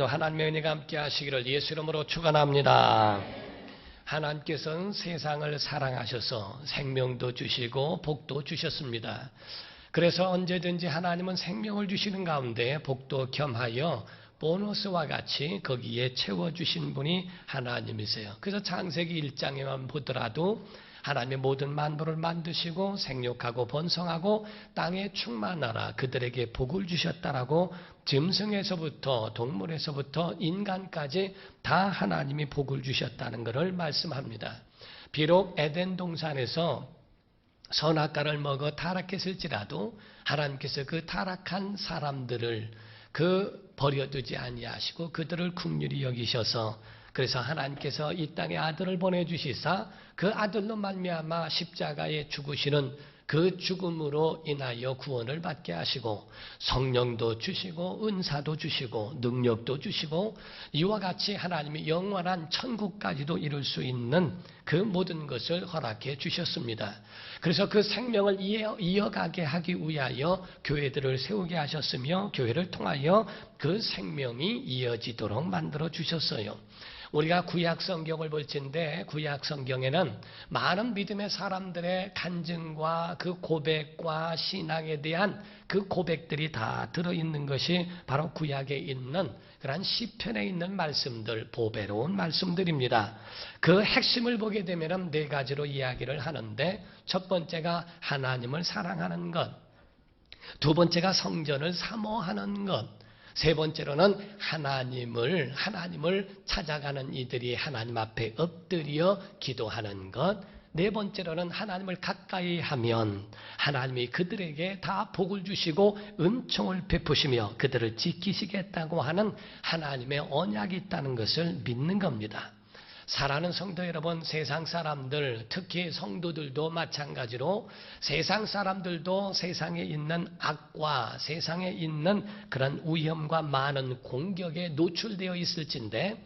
오늘도 하나님의 은혜가 함께 하시기를 예수 이름으로 축원합니다. 하나님께서는 세상을 사랑하셔서 생명도 주시고 복도 주셨습니다. 그래서 언제든지 하나님은 생명을 주시는 가운데 복도 겸하여 보너스와 같이 거기에 채워주신 분이 하나님이세요. 그래서 창세기 1장에만 보더라도 하나님의 모든 만물을 만드시고 생육하고 번성하고 땅에 충만하라 그들에게 복을 주셨다라고 짐승에서부터 동물에서부터 인간까지 다 하나님이 복을 주셨다는 것을 말씀합니다. 비록 에덴 동산에서 선악과를 먹어 타락했을지라도 하나님께서 그 타락한 사람들을 버려두지 아니하시고 그들을 긍휼히 여기셔서 그래서 하나님께서 이 땅에 아들을 보내주시사 그 아들로 말미암아 십자가에 죽으시는 그 죽음으로 인하여 구원을 받게 하시고 성령도 주시고 은사도 주시고 능력도 주시고 이와 같이 하나님이 영원한 천국까지도 이룰 수 있는 그 모든 것을 허락해 주셨습니다. 그래서 그 생명을 이어가게 하기 위하여 교회들을 세우게 하셨으며 교회를 통하여 그 생명이 이어지도록 만들어 주셨어요. 우리가 구약 성경을 볼 텐데 구약 성경에는 많은 믿음의 사람들의 간증과 그 고백과 신앙에 대한 그 고백들이 다 들어있는 것이 바로 구약에 있는 그러한 시편에 있는 말씀들, 보배로운 말씀들입니다. 그 핵심을 보게 되면 네 가지로 이야기를 하는데 첫 번째가 하나님을 사랑하는 것, 두 번째가 성전을 사모하는 것, 세 번째로는 하나님을 찾아가는 이들이 하나님 앞에 엎드려 기도하는 것, 네 번째로는 하나님을 가까이 하면 하나님이 그들에게 다 복을 주시고 은총을 베푸시며 그들을 지키시겠다고 하는 하나님의 언약이 있다는 것을 믿는 겁니다. 사랑하는 성도 여러분, 세상 사람들, 특히 성도들도 마찬가지로 세상 사람들도 세상에 있는 악과 세상에 있는 그런 위험과 많은 공격에 노출되어 있을진데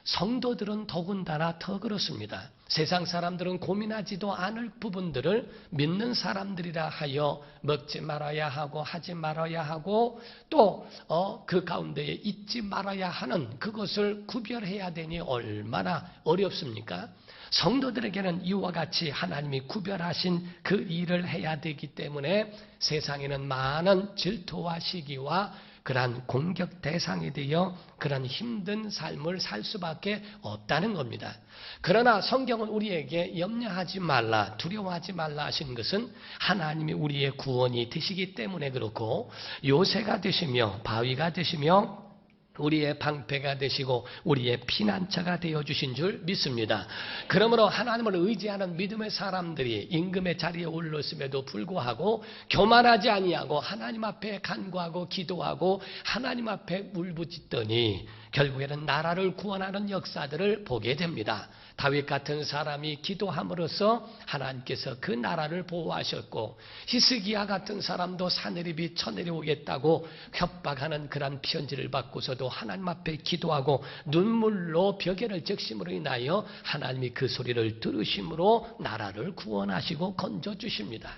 성도들은 더군다나 더 그렇습니다. 세상 사람들은 고민하지도 않을 부분들을 믿는 사람들이라 하여 먹지 말아야 하고 하지 말아야 하고 또 그 가운데에 잊지 말아야 하는 그것을 구별해야 되니 얼마나 어렵습니까? 성도들에게는 이와 같이 하나님이 구별하신 그 일을 해야 되기 때문에 세상에는 많은 질투와 시기와 그러한 공격 대상이 되어 그러한 힘든 삶을 살 수밖에 없다는 겁니다. 그러나 성경은 우리에게 염려하지 말라, 두려워하지 말라 하신 것은 하나님이 우리의 구원이 되시기 때문에 그렇고 요새가 되시며 바위가 되시며 우리의 방패가 되시고 우리의 피난처가 되어주신 줄 믿습니다. 그러므로 하나님을 의지하는 믿음의 사람들이 임금의 자리에 올랐음에도 불구하고 교만하지 아니하고 하나님 앞에 간구하고 기도하고 하나님 앞에 울부짖더니 결국에는 나라를 구원하는 역사들을 보게 됩니다. 다윗 같은 사람이 기도함으로써 하나님께서 그 나라를 보호하셨고 히스기야 같은 사람도 사내립이 쳐내려오겠다고 협박하는 그런 편지를 받고서도 하나님 앞에 기도하고 눈물로 벽에를 적심으로 인하여 하나님이 그 소리를 들으심으로 나라를 구원하시고 건져주십니다.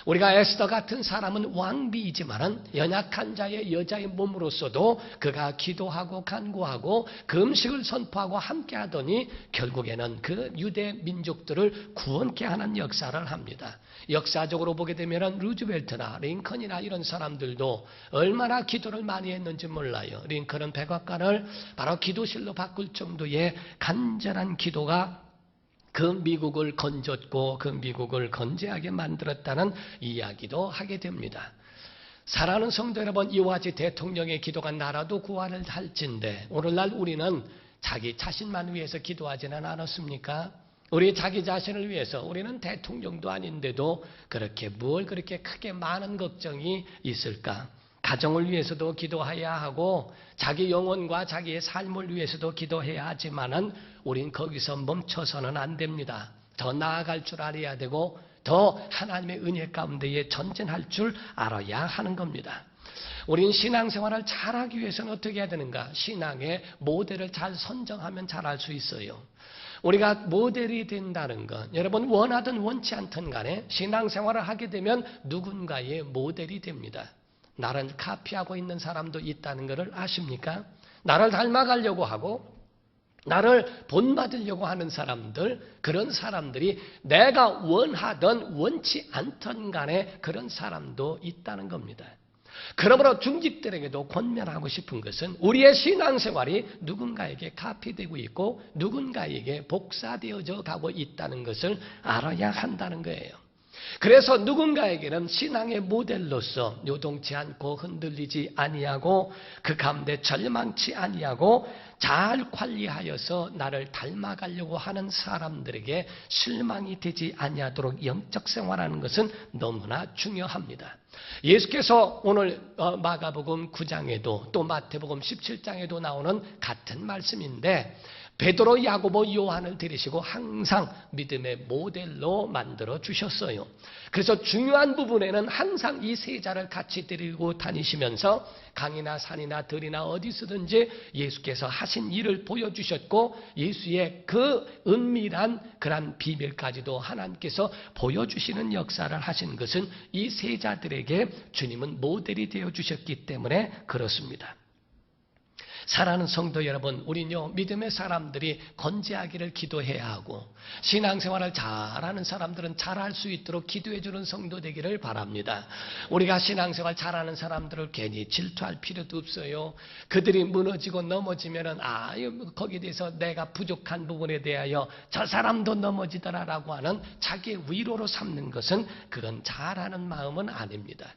우리가 에스더 같은 사람은 왕비이지만은 연약한 자의 여자의 몸으로서도 그가 기도하고 간구하고 금식을 선포하고 함께 하더니 결국에는 그 유대 민족들을 구원케 하는 역사를 합니다. 역사적으로 보게 되면 루즈벨트나 링컨이나 이런 사람들도 얼마나 기도를 많이 했는지 몰라요. 링컨은 백악관을 바로 기도실로 바꿀 정도의 간절한 기도가 그 미국을 건졌고 그 미국을 건재하게 만들었다는 이야기도 하게 됩니다. 사랑하는 성도 여러분, 이와 같이 대통령의 기도가 나라도 구원을 할진데 오늘날 우리는 자기 자신만 위해서 기도하지는 않았습니까? 우리 자기 자신을 위해서 우리는 대통령도 아닌데도 그렇게 뭘 그렇게 크게 많은 걱정이 있을까? 가정을 위해서도 기도해야 하고 자기 영혼과 자기의 삶을 위해서도 기도해야 하지만은 우린 거기서 멈춰서는 안 됩니다. 더 나아갈 줄 알아야 되고 더 하나님의 은혜 가운데에 전진할 줄 알아야 하는 겁니다. 우린 신앙생활을 잘하기 위해서는 어떻게 해야 되는가? 신앙의 모델을 잘 선정하면 잘할 수 있어요. 우리가 모델이 된다는 것, 여러분 원하든 원치 않든 간에 신앙생활을 하게 되면 누군가의 모델이 됩니다. 나를 카피하고 있는 사람도 있다는 것을 아십니까? 나를 닮아가려고 하고 나를 본받으려고 하는 사람들, 그런 사람들이 내가 원하든 원치 않든 간에 그런 사람도 있다는 겁니다. 그러므로 중직들에게도 권면하고 싶은 것은 우리의 신앙생활이 누군가에게 카피되고 있고 누군가에게 복사되어져 가고 있다는 것을 알아야 한다는 거예요. 그래서 누군가에게는 신앙의 모델로서 요동치 않고 흔들리지 아니하고 그 가운데 절망치 아니하고 잘 관리하여서 나를 닮아가려고 하는 사람들에게 실망이 되지 아니하도록 영적 생활하는 것은 너무나 중요합니다. 예수께서 오늘 마가복음 9장에도 또 마태복음 17장에도 나오는 같은 말씀인데 베드로, 야고보, 요한을 들이시고 항상 믿음의 모델로 만들어 주셨어요. 그래서 중요한 부분에는 항상 이 세 자를 같이 데리고 다니시면서 강이나 산이나 들이나 어디서든지 예수께서 하신 일을 보여주셨고 예수의 그 은밀한 그런 비밀까지도 하나님께서 보여주시는 역사를 하신 것은 이 세 자들에게 주님은 모델이 되어주셨기 때문에 그렇습니다. 사랑하는 성도 여러분, 우리는요 믿음의 사람들이 건재하기를 기도해야 하고 신앙생활을 잘하는 사람들은 잘할 수 있도록 기도해 주는 성도 되기를 바랍니다. 우리가 신앙생활 잘하는 사람들을 괜히 질투할 필요도 없어요. 그들이 무너지고 넘어지면은 거기에 대해서 내가 부족한 부분에 대하여 저 사람도 넘어지더라라고 하는 자기의 위로로 삼는 것은 그건 잘하는 마음은 아닙니다.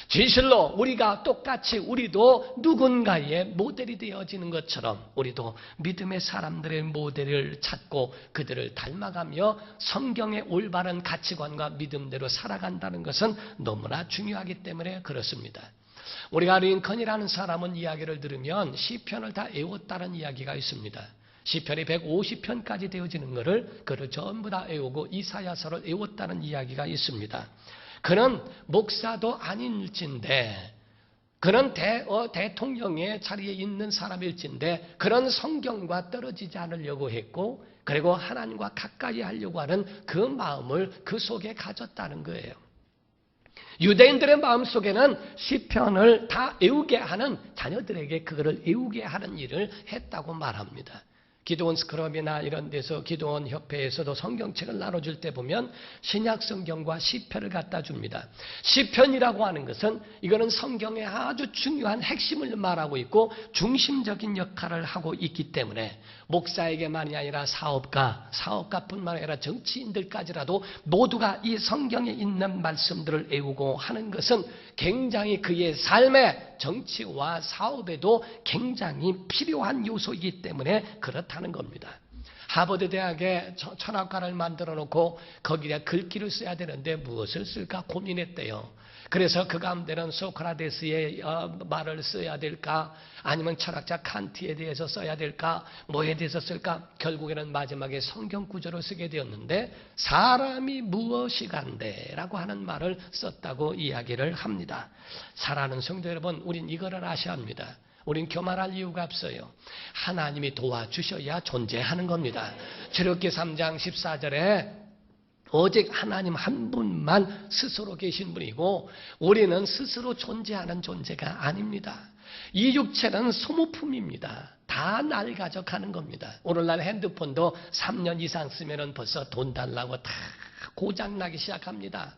진실로 우리가 똑같이 우리도 누군가의 모델이 되어지는 것처럼 우리도 믿음의 사람들의 모델을 찾고 그들을 닮아가며 성경의 올바른 가치관과 믿음대로 살아간다는 것은 너무나 중요하기 때문에 그렇습니다. 우리가 링컨이라는 사람은 이야기를 들으면 시편을 다 외웠다는 이야기가 있습니다. 시편이 150편까지 되어지는 것을 그를 전부 다 외우고 이사야서를 외웠다는 이야기가 있습니다. 그는 목사도 아닌일진데 그는 대통령의 자리에 있는 사람일진데 그런 성경과 떨어지지 않으려고 했고 그리고 하나님과 가까이 하려고 하는 그 마음을 그 속에 가졌다는 거예요. 유대인들의 마음속에는 시편을 다 외우게 하는 자녀들에게 그거를 외우게 하는 일을 했다고 말합니다. 기도원 스크럽이나 이런 데서 기도원 협회에서도 성경책을 나눠줄 때 보면 신약 성경과 시편을 갖다 줍니다. 시편이라고 하는 것은 이거는 성경의 아주 중요한 핵심을 말하고 있고 중심적인 역할을 하고 있기 때문에 목사에게만이 아니라 사업가뿐만 아니라 정치인들까지라도 모두가 이 성경에 있는 말씀들을 외우고 하는 것은 굉장히 그의 삶의 정치와 사업에도 굉장히 필요한 요소이기 때문에 그렇다는 겁니다. 하버드 대학에 철학과를 만들어 놓고 거기에 글귀를 써야 되는데 무엇을 쓸까 고민했대요. 그래서 그 가운데는 소크라테스의 말을 써야 될까 아니면 철학자 칸트에 대해서 써야 될까 뭐에 대해서 쓸까 결국에는 마지막에 성경 구절을 쓰게 되었는데 사람이 무엇이간데 라고 하는 말을 썼다고 이야기를 합니다. 사랑하는 성도 여러분, 우린 이거를 아셔야 합니다. 우린 교만할 이유가 없어요. 하나님이 도와주셔야 존재하는 겁니다. 출애굽기 3장 14절에 오직 하나님 한 분만 스스로 계신 분이고 우리는 스스로 존재하는 존재가 아닙니다. 이 육체는 소모품입니다. 다 낡아져 가는 겁니다. 오늘날 핸드폰도 3년 이상 쓰면 벌써 돈 달라고 다 고장나기 시작합니다.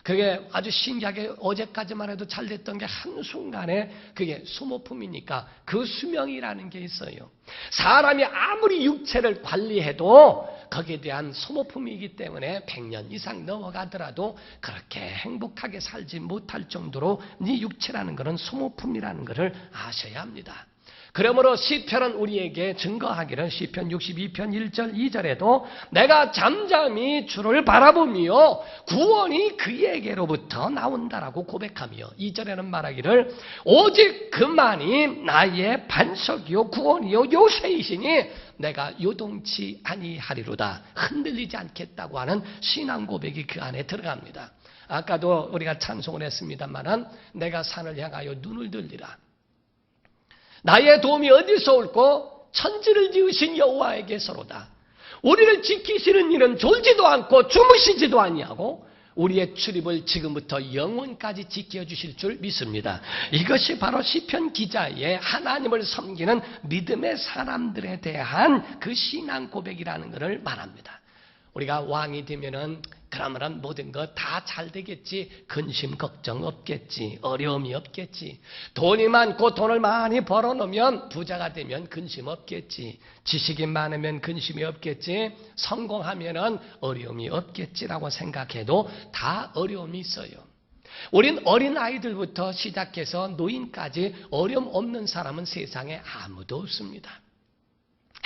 그게 아주 신기하게 어제까지만 해도 잘 됐던 게 한순간에 그게 소모품이니까 그 수명이라는 게 있어요. 사람이 아무리 육체를 관리해도 거기에 대한 소모품이기 때문에 100년 이상 넘어가더라도 그렇게 행복하게 살지 못할 정도로 네 육체라는 것은 소모품이라는 것을 아셔야 합니다. 그러므로 시편은 우리에게 증거하기를 시편 62편 1절 2절에도 내가 잠잠히 주를 바라보며 구원이 그에게로부터 나온다라고 고백하며 2절에는 말하기를 오직 그만이 나의 반석이요 구원이요 요새이시니 내가 요동치 아니하리로다. 흔들리지 않겠다고 하는 신앙 고백이 그 안에 들어갑니다. 아까도 우리가 찬송을 했습니다마는 내가 산을 향하여 눈을 들리라. 나의 도움이 어디서 올꼬? 천지를 지으신 여호와에게서로다. 우리를 지키시는 이는 졸지도 않고 주무시지도 아니하고 우리의 출입을 지금부터 영원까지 지켜주실 줄 믿습니다. 이것이 바로 시편 기자의 하나님을 섬기는 믿음의 사람들에 대한 그 신앙 고백이라는 것을 말합니다. 우리가 왕이 되면은 그러면 모든 거 다 잘 되겠지. 근심 걱정 없겠지. 어려움이 없겠지. 돈이 많고 돈을 많이 벌어놓으면 부자가 되면 근심 없겠지. 지식이 많으면 근심이 없겠지. 성공하면은 어려움이 없겠지라고 생각해도 다 어려움이 있어요. 우린 어린 아이들부터 시작해서 노인까지 어려움 없는 사람은 세상에 아무도 없습니다.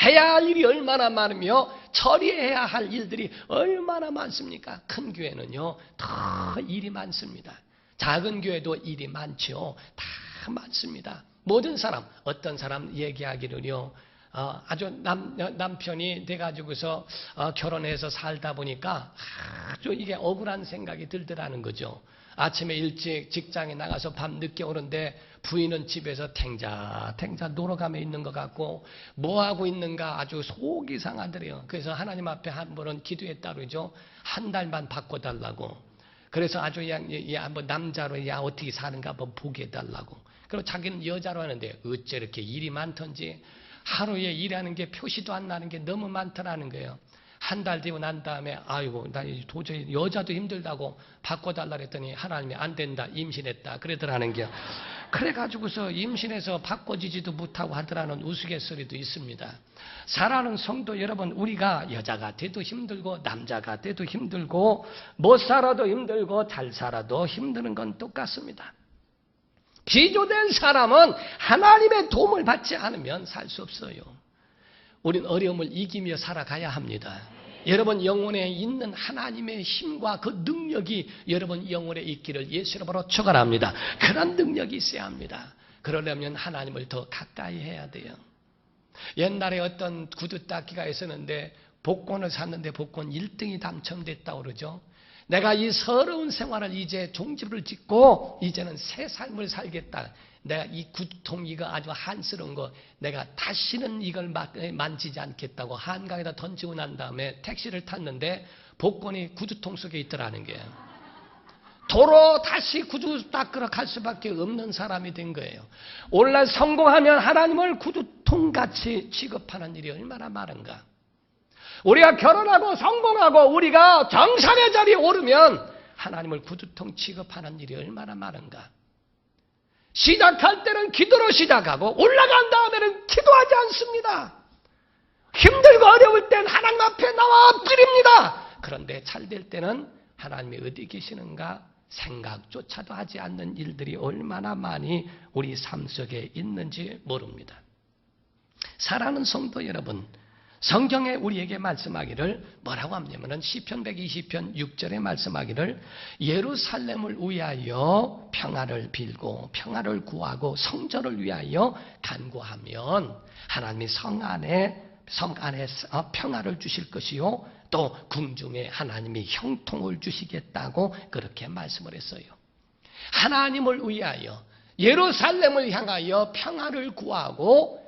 해야 할 일이 얼마나 많으며 처리해야 할 일들이 얼마나 많습니까? 큰 교회는요 더 일이 많습니다. 작은 교회도 일이 많죠. 다 많습니다. 모든 사람, 어떤 사람 얘기하기를요 아주 남편이 돼가지고서 결혼해서 살다 보니까 아주 이게 억울한 생각이 들더라는 거죠. 아침에 일찍 직장에 나가서 밤 늦게 오는데 부인은 집에서 탱자 놀아가며 있는 것 같고 뭐하고 있는가 아주 속이 상하더래요. 그래서 하나님 앞에 한 번은 기도했다 그러죠. 한 달만 바꿔달라고. 그래서 아주 한번 남자로 어떻게 사는가 한번 보게 해달라고. 그리고 자기는 여자로 하는데 어째 이렇게 일이 많던지 하루에 일하는 게 표시도 안 나는 게 너무 많더라는 거예요. 한 달 되고 난 다음에 아이고 나 도저히 여자도 힘들다고 바꿔달라 그랬더니 하나님이 안 된다 임신했다 그러더라는 게 그래가지고서 임신해서 바꿔지지도 못하고 하더라는 우스갯소리도 있습니다. 사랑하는 성도 여러분, 우리가 여자가 돼도 힘들고 남자가 돼도 힘들고 못 살아도 힘들고 잘 살아도 힘드는 건 똑같습니다. 기조된 사람은 하나님의 도움을 받지 않으면 살 수 없어요. 우린 어려움을 이기며 살아가야 합니다. 여러분 영혼에 있는 하나님의 힘과 그 능력이 여러분 영혼에 있기를 예수 이름으로 축원합니다. 그런 능력이 있어야 합니다. 그러려면 하나님을 더 가까이 해야 돼요. 옛날에 어떤 구두 닦기가 있었는데 복권을 샀는데 복권 1등이 당첨됐다고 그러죠. 내가 이 서러운 생활을 이제 종지부를 짓고 이제는 새 삶을 살겠다. 내가 이 구두통 이거 아주 한스러운 거 내가 다시는 이걸 만지지 않겠다고 한강에다 던지고 난 다음에 택시를 탔는데 복권이 구두통 속에 있더라는 거예요. 도로 다시 구두 닦으러 갈 수밖에 없는 사람이 된 거예요. 오늘날 성공하면 하나님을 구두통같이 취급하는 일이 얼마나 많은가. 우리가 결혼하고 성공하고 우리가 정상의 자리에 오르면 하나님을 구두통 취급하는 일이 얼마나 많은가. 시작할 때는 기도로 시작하고 올라간 다음에는 기도하지 않습니다. 힘들고 어려울 땐 하나님 앞에 나와 엎드립니다. 그런데 잘 될 때는 하나님이 어디 계시는가 생각조차도 하지 않는 일들이 얼마나 많이 우리 삶 속에 있는지 모릅니다. 사랑하는 성도 여러분, 성경에 우리에게 말씀하기를 뭐라고 하냐면은 시편 120편 6절에 말씀하기를 예루살렘을 위하여 평화를 빌고 평화를 구하고 성전을 위하여 간구하면 하나님이 성 안에 평화를 주실 것이요 또 궁중에 하나님이 형통을 주시겠다고 그렇게 말씀을 했어요. 하나님을 위하여 예루살렘을 향하여 평화를 구하고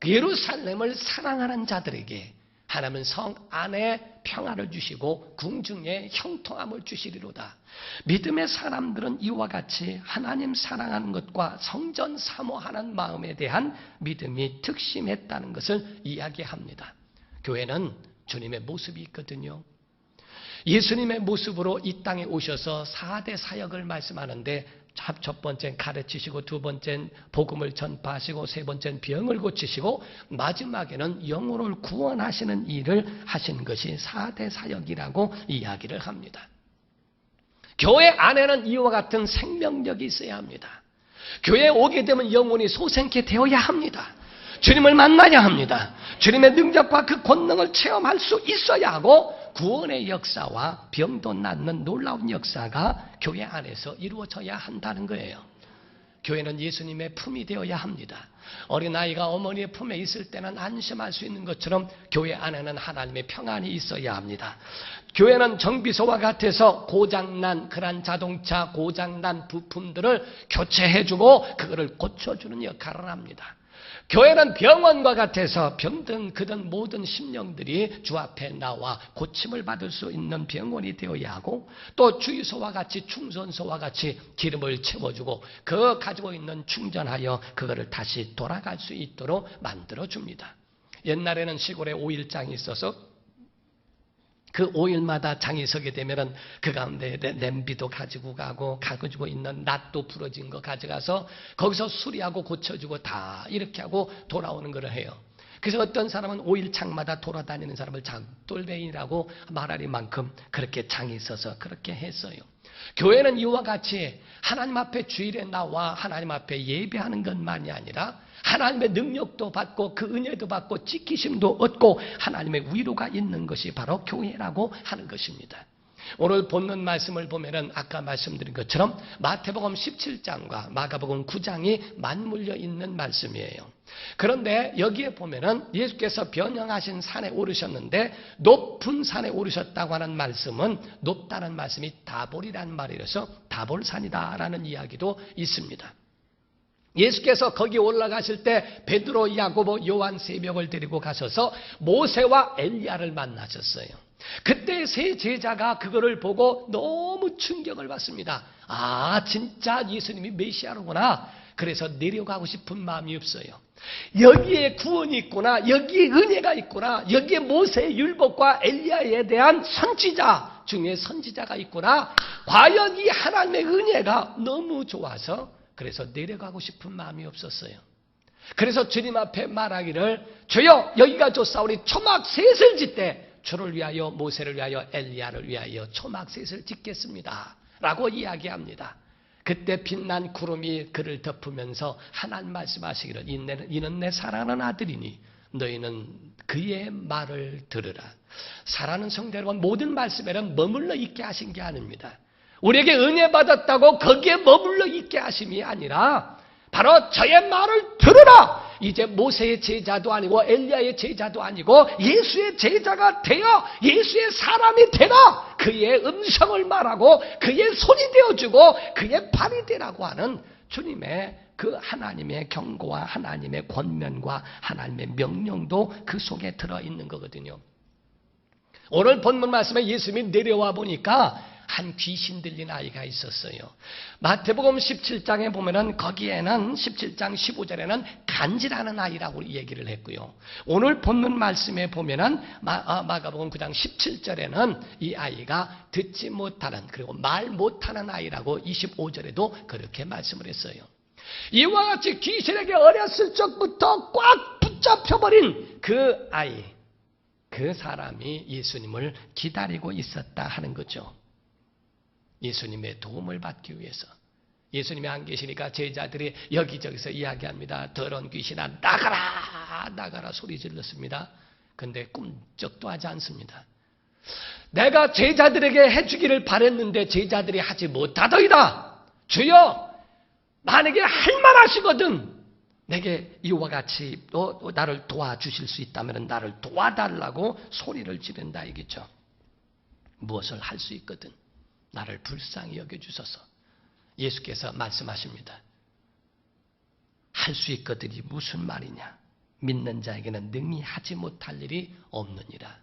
예루살렘을 사랑하는 자들에게 하나님은 성 안에 평화를 주시고 궁중에 형통함을 주시리로다. 믿음의 사람들은 이와 같이 하나님 사랑하는 것과 성전 사모하는 마음에 대한 믿음이 특심했다는 것을 이야기합니다. 교회는 주님의 모습이 있거든요. 예수님의 모습으로 이 땅에 오셔서 4대 사역을 말씀하는데 첫 번째는 가르치시고 두 번째는 복음을 전파하시고 세 번째는 병을 고치시고 마지막에는 영혼을 구원하시는 일을 하신 것이 4대 사역이라고 이야기를 합니다. 교회 안에는 이와 같은 생명력이 있어야 합니다. 교회에 오게 되면 영혼이 소생케 되어야 합니다. 주님을 만나야 합니다. 주님의 능력과 그 권능을 체험할 수 있어야 하고 구원의 역사와 병도 낫는 놀라운 역사가 교회 안에서 이루어져야 한다는 거예요. 교회는 예수님의 품이 되어야 합니다. 어린아이가 어머니의 품에 있을 때는 안심할 수 있는 것처럼 교회 안에는 하나님의 평안이 있어야 합니다. 교회는 정비소와 같아서 고장난 그런 자동차, 고장난 부품들을 교체해주고 그거를 고쳐주는 역할을 합니다. 교회는 병원과 같아서 병든 그든 모든 심령들이 주 앞에 나와 고침을 받을 수 있는 병원이 되어야 하고, 또 주유소와 같이 충전소와 같이 기름을 채워주고 그 가지고 있는 충전하여 그거를 다시 돌아갈 수 있도록 만들어줍니다. 옛날에는 시골에 오일장이 있어서 그 오일마다 장이 서게 되면은 그 가운데 냄비도 가지고 가지고 있는 낫도 부러진 거 가져가서 거기서 수리하고 고쳐주고 다 이렇게 하고 돌아오는 걸 해요. 그래서 어떤 사람은 오일창마다 돌아다니는 사람을 장돌뱅이라고 말할 만큼 그렇게 장이 서서 그렇게 했어요. 교회는 이와 같이 하나님 앞에 주일에 나와 하나님 앞에 예배하는 것만이 아니라 하나님의 능력도 받고 그 은혜도 받고 지키심도 얻고 하나님의 위로가 있는 것이 바로 교회라고 하는 것입니다. 오늘 본문 말씀을 보면은 아까 말씀드린 것처럼 마태복음 17장과 마가복음 9장이 맞물려 있는 말씀이에요. 그런데 여기에 보면은 예수께서 변형하신 산에 오르셨는데 높은 산에 오르셨다고 하는 말씀은 높다는 말씀이 다볼이라는 말이라서 다볼산이다라는 이야기도 있습니다. 예수께서 거기 올라가실 때 베드로, 야고보, 요한 세 명을 데리고 가셔서 모세와 엘리야를 만나셨어요. 그때 세 제자가 그거를 보고 너무 충격을 받습니다. 아, 진짜 예수님이 메시아로구나. 그래서 내려가고 싶은 마음이 없어요. 여기에 구원이 있구나, 여기에 은혜가 있구나, 여기에 모세의 율법과 엘리야에 대한 선지자 중에 선지자가 있구나. 과연 이 하나님의 은혜가 너무 좋아서 그래서 내려가고 싶은 마음이 없었어요. 그래서 주님 앞에 말하기를, 주여 여기가 좋사오니 초막 셋을 짓되 주를 위하여, 모세를 위하여, 엘리야를 위하여 초막 셋을 짓겠습니다 라고 이야기합니다. 그때 빛난 구름이 그를 덮으면서 하나님 말씀하시기를, 이는 내 사랑하는 아들이니 너희는 그의 말을 들으라. 사랑하는 성도 여러분, 모든 말씀에는 머물러 있게 하신 게 아닙니다. 우리에게 은혜 받았다고 거기에 머물러 있게 하심이 아니라 바로 저의 말을 들으라. 이제 모세의 제자도 아니고 엘리야의 제자도 아니고 예수의 제자가 되어 예수의 사람이 되라. 그의 음성을 말하고 그의 손이 되어주고 그의 발이 되라고 하는 주님의 그 하나님의 경고와 하나님의 권면과 하나님의 명령도 그 속에 들어있는 거거든요. 오늘 본문 말씀에 예수님이 내려와 보니까 한 귀신 들린 아이가 있었어요. 마태복음 17장에 보면은 거기에는 17장 15절에는 간지라는 아이라고 얘기를 했고요. 오늘 본문 말씀에 보면은 마가복음 9장 17절에는 이 아이가 듣지 못하는, 그리고 말 못하는 아이라고 25절에도 그렇게 말씀을 했어요. 이와 같이 귀신에게 어렸을 적부터 꽉 붙잡혀버린 그 아이, 그 사람이 예수님을 기다리고 있었다 하는 거죠. 예수님의 도움을 받기 위해서. 예수님이 안 계시니까 제자들이 여기저기서 이야기합니다. 더러운 귀신아 나가라 나가라 소리 질렀습니다. 근데 꿈쩍도 하지 않습니다. 내가 제자들에게 해주기를 바랬는데 제자들이 하지 못하더이다. 주여 만약에 할 만하시거든 내게 이와 같이 나를 도와주실 수 있다면 나를 도와달라고 소리를 지른다 이겠죠. 무엇을 할 수 있거든 나를 불쌍히 여겨주소서. 예수께서 말씀하십니다. 할 수 있거든이 무슨 말이냐. 믿는 자에게는 능히 하지 못할 일이 없느니라.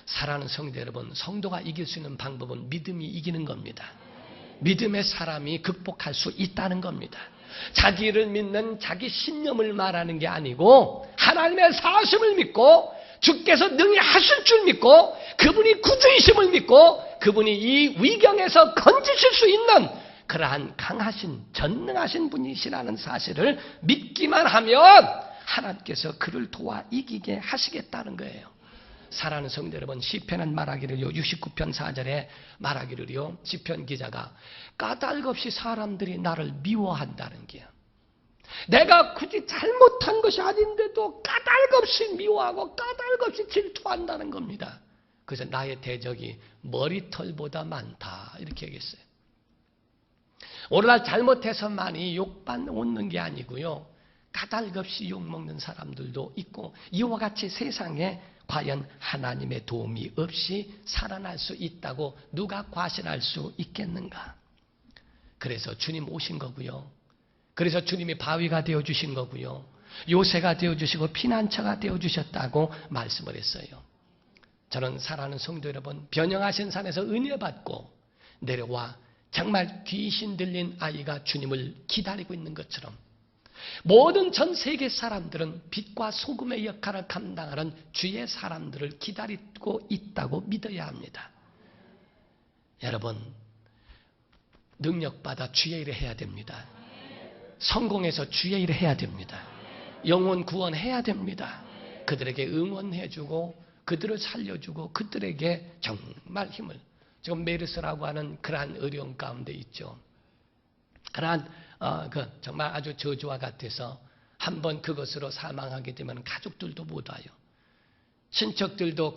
사랑하는 성도 여러분, 성도가 이길 수 있는 방법은 믿음이 이기는 겁니다. 믿음의 사람이 극복할 수 있다는 겁니다. 자기를 믿는 자기 신념을 말하는 게 아니고 하나님의 사심을 믿고 주께서 능히 하실 줄 믿고 그분이 구주이심을 믿고 그분이 이 위경에서 건지실 수 있는 그러한 강하신 전능하신 분이시라는 사실을 믿기만 하면 하나님께서 그를 도와 이기게 하시겠다는 거예요. 사랑하는 성도 여러분, 시편은 말하기를요, 69편 4절에 말하기를요, 시편 기자가 까닭없이 사람들이 나를 미워한다는 게요. 내가 굳이 잘못한 것이 아닌데도 까닭없이 미워하고 까닭없이 질투한다는 겁니다. 그래서 나의 대적이 머리털보다 많다 이렇게 얘기했어요. 오늘날 잘못해서만이 욕만 얻는 게 아니고요, 까닭없이 욕먹는 사람들도 있고, 이와 같이 세상에 과연 하나님의 도움이 없이 살아날 수 있다고 누가 과신할 수 있겠는가? 그래서 주님 오신 거고요, 그래서 주님이 바위가 되어주신 거고요, 요새가 되어주시고 피난처가 되어주셨다고 말씀을 했어요. 저는 사랑하는 성도 여러분, 변형하신 산에서 은혜 받고 내려와 정말 귀신 들린 아이가 주님을 기다리고 있는 것처럼 모든 전 세계 사람들은 빛과 소금의 역할을 감당하는 주의 사람들을 기다리고 있다고 믿어야 합니다. 여러분, 능력받아 주의 일을 해야 됩니다. 성공해서 주의 일을 해야 됩니다. 영혼 구원해야 됩니다. 그들에게 응원해주고 그들을 살려주고 그들에게 정말 힘을, 지금 메르스라고 하는 그러한 어려움 가운데 있죠. 그러한 정말 아주 저주와 같아서 한번 그것으로 사망하게 되면 가족들도 못 와요. 친척들도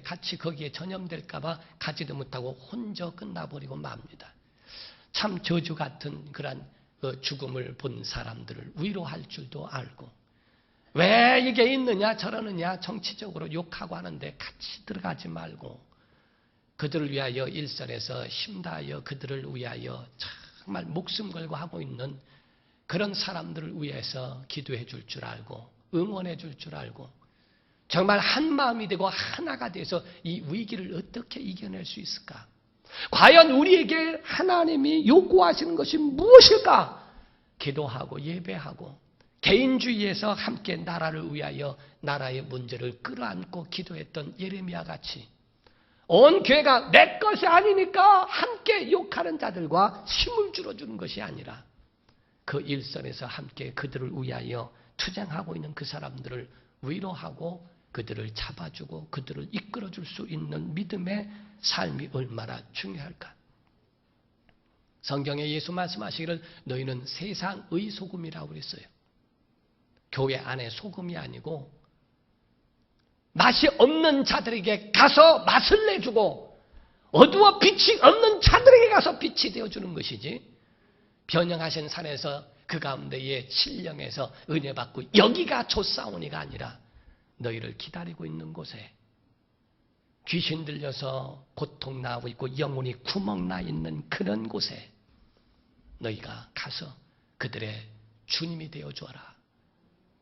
같이 거기에 전염될까봐 가지도 못하고 혼자 끝나버리고 맙니다. 참 저주 같은 그러한 죽음을 본 사람들을 위로할 줄도 알고, 왜 이게 있느냐 저러느냐 정치적으로 욕하고 하는데 같이 들어가지 말고 그들을 위하여 일선에서 힘다하여 그들을 위하여 정말 목숨 걸고 하고 있는 그런 사람들을 위해서 기도해 줄 줄 알고 응원해 줄 줄 알고 정말 한 마음이 되고 하나가 돼서 이 위기를 어떻게 이겨낼 수 있을까? 과연 우리에게 하나님이 요구하시는 것이 무엇일까? 기도하고 예배하고 개인주의에서 함께 나라를 위하여 나라의 문제를 끌어안고 기도했던 예레미야 같이 온 교회가 내 것이 아니니까 함께 욕하는 자들과 힘을 줄여주는 것이 아니라 그 일선에서 함께 그들을 위하여 투쟁하고 있는 그 사람들을 위로하고 그들을 잡아주고 그들을 이끌어줄 수 있는 믿음의 삶이 얼마나 중요할까? 성경에 예수 말씀하시기를 너희는 세상의 소금이라고 그랬어요. 교회 안에 소금이 아니고 맛이 없는 자들에게 가서 맛을 내주고 어두워 빛이 없는 자들에게 가서 빛이 되어주는 것이지, 변형하신 산에서 그 가운데에 신령에서 은혜 받고 여기가 좋사오니가 아니라 너희를 기다리고 있는 곳에 귀신 들려서 고통 나고 있고 영혼이 구멍 나 있는 그런 곳에 너희가 가서 그들의 주님이 되어주어라.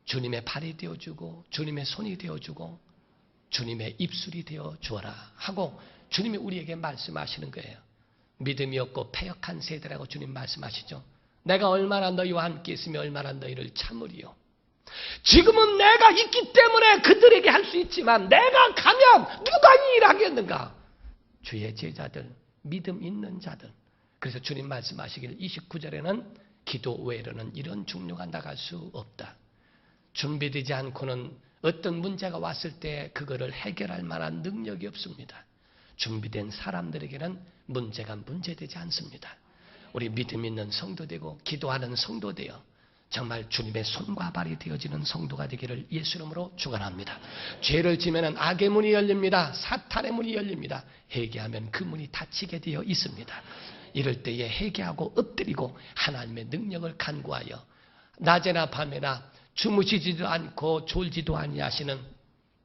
주님의 발이 되어주고 주님의 손이 되어주고 주님의 입술이 되어주어라 하고 주님이 우리에게 말씀하시는 거예요. 믿음이 없고 패역한 세대라고 주님 말씀하시죠. 내가 얼마나 너희와 함께 있으며 얼마나 너희를 참으리요. 지금은 내가 있기 때문에 그들에게 할 수 있지만 내가 가면 누가 이 일을 하겠는가? 주의 제자들, 믿음 있는 자들. 그래서 주님 말씀하시길 29절에는 기도 외로는 이런 중요가 나갈 수 없다. 준비되지 않고는 어떤 문제가 왔을 때 그거를 해결할 만한 능력이 없습니다. 준비된 사람들에게는 문제가 문제되지 않습니다. 우리 믿음 있는 성도 되고 기도하는 성도 되어 정말 주님의 손과 발이 되어지는 성도가 되기를 예수 이름으로 축원합니다. 죄를 지면은 악의 문이 열립니다. 사탄의 문이 열립니다. 회개하면 그 문이 닫히게 되어 있습니다. 이럴 때에 회개하고 엎드리고 하나님의 능력을 간구하여 낮에나 밤에나 주무시지도 않고 졸지도 아니하시는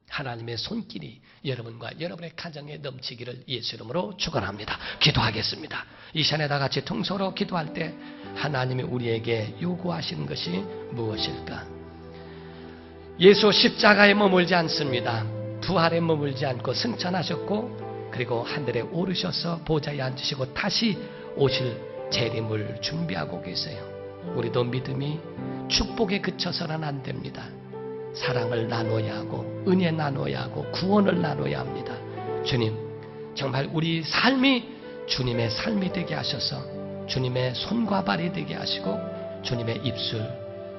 하나님의 손길이 여러분과 여러분의 가정에 넘치기를 예수 이름으로 축원합니다. 기도하겠습니다. 이 시간에 다 같이 통성으로 기도할 때 하나님이 우리에게 요구하시는 것이 무엇일까? 예수 십자가에 머물지 않습니다. 부활에 머물지 않고 승천하셨고 그리고 하늘에 오르셔서 보좌에 앉으시고 다시 오실 재림을 준비하고 계세요. 우리도 믿음이 축복에 그쳐서는 안 됩니다. 사랑을 나눠야 하고 은혜 나눠야 하고 구원을 나눠야 합니다. 주님, 정말 우리 삶이 주님의 삶이 되게 하셔서 주님의 손과 발이 되게 하시고 주님의 입술,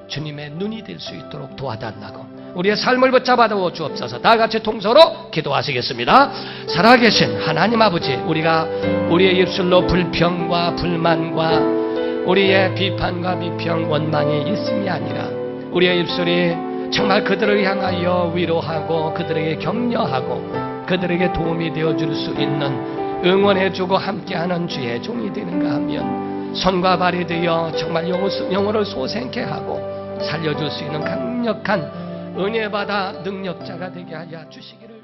주님의 눈이 될 수 있도록 도와달라고 우리의 삶을 붙잡아 주옵소서. 다 같이 통서로 기도하시겠습니다. 살아계신 하나님 아버지, 우리가 우리의 입술로 불평과 불만과 우리의 비판과 비평, 원망이 있음이 아니라 우리의 입술이 정말 그들을 향하여 위로하고 그들에게 격려하고 그들에게 도움이 되어줄 수 있는, 응원해주고 함께하는 주의 종이 되는가 하면 손과 발이 되어 정말 영혼을 솟게 하고 살려줄 수 있는 강력한 은혜받아 능력자가 되게 하여 주시기를